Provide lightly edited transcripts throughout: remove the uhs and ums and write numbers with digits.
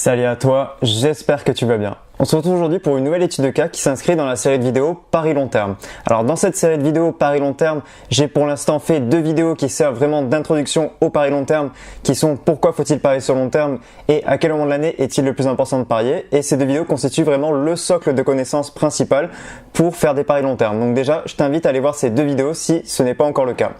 Salut à toi, j'espère que tu vas bien. On se retrouve aujourd'hui pour une nouvelle étude de cas qui s'inscrit dans la série de vidéos Paris long terme. Alors dans cette série de vidéos Paris long terme, j'ai pour l'instant fait 2 vidéos qui servent vraiment d'introduction au Paris long terme, qui sont pourquoi faut-il parier sur long terme et à quel moment de l'année est-il le plus important de parier. Et ces 2 vidéos constituent vraiment le socle de connaissances principal pour faire des paris long terme. Donc déjà, je t'invite à aller voir ces 2 vidéos si ce n'est pas encore le cas.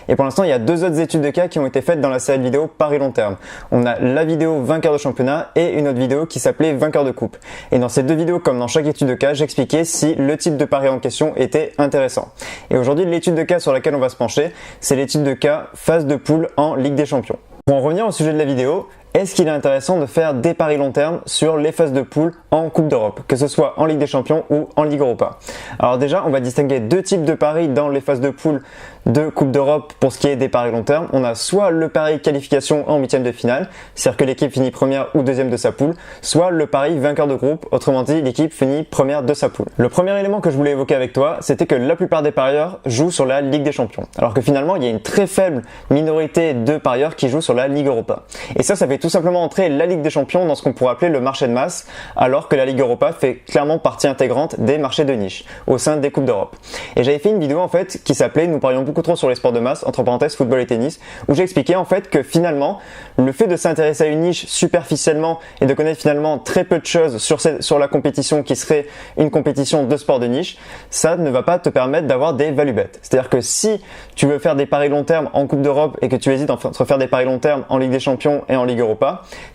Et pour l'instant, il y a 2 autres études de cas qui ont été faites dans la série de vidéos Paris long terme. On a la vidéo vainqueur de championnat et une autre vidéo qui s'appelait vainqueur de coupe. Et dans ces 2 vidéos, comme dans chaque étude de cas, j'expliquais si le type de pari en question était intéressant. Et aujourd'hui, l'étude de cas sur laquelle on va se pencher, c'est l'étude de cas phase de poule en Ligue des Champions. Pour en revenir au sujet de la vidéo, est-ce qu'il est intéressant de faire des paris long terme sur les phases de poule en Coupe d'Europe, que ce soit en Ligue des Champions ou en Ligue Europa? Alors déjà, on va distinguer 2 types de paris dans les phases de poule de Coupe d'Europe pour ce qui est des paris long terme. On a soit le pari qualification en huitième de finale, c'est-à-dire que l'équipe finit première ou deuxième de sa poule, soit le pari vainqueur de groupe, autrement dit l'équipe finit première de sa poule. Le premier élément que je voulais évoquer avec toi, c'était que la plupart des parieurs jouent sur la Ligue des Champions, alors que finalement il y a une très faible minorité de parieurs qui jouent sur la Ligue Europa. Et ça fait tout simplement entrer la Ligue des Champions dans ce qu'on pourrait appeler le marché de masse, alors que la Ligue Europa fait clairement partie intégrante des marchés de niche au sein des Coupes d'Europe. Et j'avais fait une vidéo en fait qui s'appelait Nous parions beaucoup trop sur les sports de masse, entre parenthèses football et tennis, où j'expliquais en fait que finalement le fait de s'intéresser à une niche superficiellement et de connaître finalement très peu de choses sur la compétition qui serait une compétition de sport de niche, ça ne va pas te permettre d'avoir des value bets. C'est-à-dire que si tu veux faire des paris long terme en Coupe d'Europe et que tu hésites entre faire des paris long terme en Ligue des Champions et en Ligue Europa,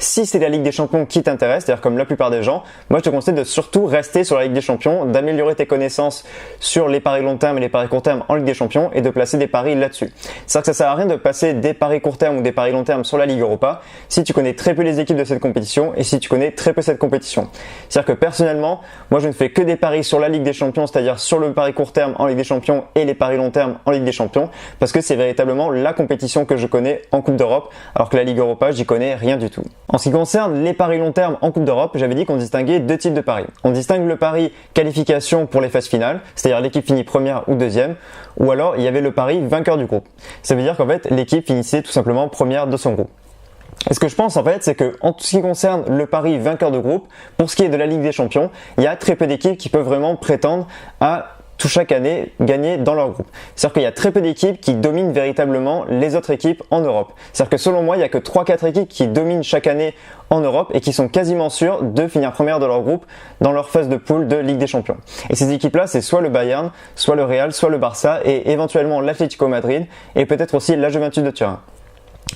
si c'est la Ligue des Champions qui t'intéresse, c'est-à-dire comme la plupart des gens, moi je te conseille de surtout rester sur la Ligue des Champions, d'améliorer tes connaissances sur les paris long terme et les paris court terme en Ligue des Champions et de placer des paris là-dessus. C'est-à-dire que ça sert à rien de passer des paris court terme ou des paris long terme sur la Ligue Europa si tu connais très peu les équipes de cette compétition et si tu connais très peu cette compétition. C'est-à-dire que personnellement, moi je ne fais que des paris sur la Ligue des Champions, c'est-à-dire sur le pari court terme en Ligue des Champions et les paris long terme en Ligue des Champions, parce que c'est véritablement la compétition que je connais en Coupe d'Europe, alors que la Ligue Europa, j'y connais rien du tout. En ce qui concerne les paris long terme en Coupe d'Europe, j'avais dit qu'on distinguait 2 types de paris. On distingue le pari qualification pour les phases finales, c'est-à-dire l'équipe finit première ou deuxième, ou alors il y avait le pari vainqueur du groupe. Ça veut dire qu'en fait, l'équipe finissait tout simplement première de son groupe. Et ce que je pense en fait, c'est que en tout ce qui concerne le pari vainqueur de groupe, pour ce qui est de la Ligue des Champions, il y a très peu d'équipes qui peuvent vraiment prétendre à tout chaque année gagner dans leur groupe. C'est-à-dire qu'il y a très peu d'équipes qui dominent véritablement les autres équipes en Europe. C'est-à-dire que selon moi, il n'y a que 3-4 équipes qui dominent chaque année en Europe et qui sont quasiment sûres de finir première de leur groupe dans leur phase de poule de Ligue des Champions. Et ces équipes-là, c'est soit le Bayern, soit le Real, soit le Barça et éventuellement l'Atlético Madrid et peut-être aussi la Juventus de Turin.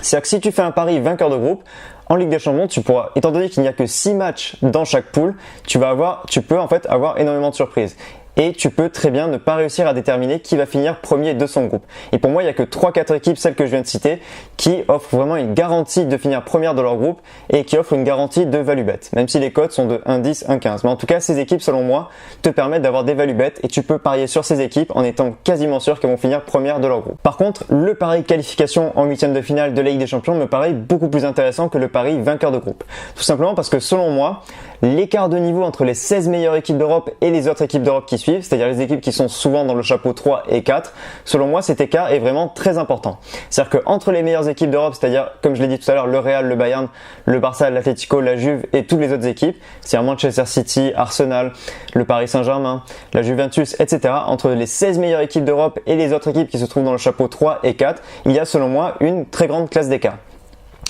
C'est-à-dire que si tu fais un pari vainqueur de groupe, en Ligue des Champions, tu pourras, étant donné qu'il n'y a que 6 matchs dans chaque poule, tu peux en fait avoir énormément de surprises. Et tu peux très bien ne pas réussir à déterminer qui va finir premier de son groupe. Et pour moi, il n'y a que 3-4 équipes, celles que je viens de citer, qui offrent vraiment une garantie de finir première de leur groupe et qui offrent une garantie de value bet, même si les cotes sont de 1,10, 1,15. Mais en tout cas, ces équipes, selon moi, te permettent d'avoir des value bet et tu peux parier sur ces équipes en étant quasiment sûr qu'elles vont finir première de leur groupe. Par contre, le pari qualification en huitième de finale de la Ligue des Champions me paraît beaucoup plus intéressant que le pari vainqueur de groupe. Tout simplement parce que selon moi, l'écart de niveau entre les 16 meilleures équipes d'Europe et les autres équipes d'Europe qui suivent, c'est-à-dire les équipes qui sont souvent dans le chapeau 3 et 4, selon moi cet écart est vraiment très important. C'est-à-dire qu'entre les meilleures équipes d'Europe, c'est-à-dire comme je l'ai dit tout à l'heure, le Real, le Bayern, le Barça, l'Atlético, la Juve et toutes les autres équipes, c'est-à-dire Manchester City, Arsenal, le Paris Saint-Germain, la Juventus, etc. Entre les 16 meilleures équipes d'Europe et les autres équipes qui se trouvent dans le chapeau 3 et 4, il y a selon moi une très grande classe d'écart.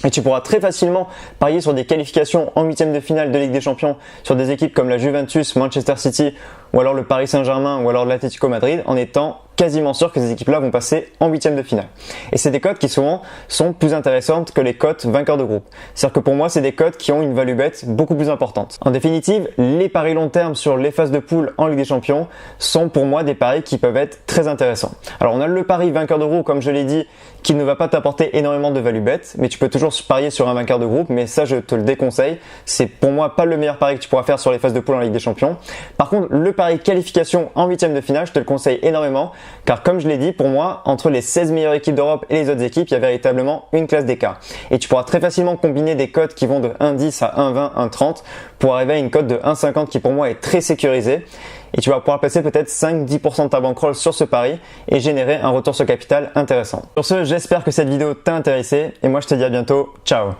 Et tu pourras très facilement parier sur des qualifications en huitième de finale de Ligue des Champions sur des équipes comme la Juventus, Manchester City ou alors le Paris Saint-Germain ou alors l'Atlético Madrid en étant quasiment sûr que ces équipes-là vont passer en huitième de finale. Et c'est des cotes qui souvent sont plus intéressantes que les cotes vainqueurs de groupe. C'est-à-dire que pour moi, c'est des cotes qui ont une value bet beaucoup plus importante. En définitive, les paris long terme sur les phases de poule en Ligue des Champions sont pour moi des paris qui peuvent être très intéressants. Alors on a le pari vainqueur de groupe, comme je l'ai dit, qui ne va pas t'apporter énormément de value bet, mais tu peux toujours parier sur un vainqueur de groupe, mais ça je te le déconseille. C'est pour moi pas le meilleur pari que tu pourras faire sur les phases de poule en Ligue des Champions. Par contre, le pari qualification en huitième de finale, je te le conseille énormément, car comme je l'ai dit, pour moi, entre les 16 meilleures équipes d'Europe et les autres équipes, il y a véritablement une classe d'écart. Et tu pourras très facilement combiner des cotes qui vont de 1,10 à 1,20, 1,30 pour arriver à une cote de 1,50 qui pour moi est très sécurisée. Et tu vas pouvoir placer peut-être 5-10% de ta bankroll sur ce pari et générer un retour sur capital intéressant. Sur ce, j'espère que cette vidéo t'a intéressé et moi je te dis à bientôt. Ciao!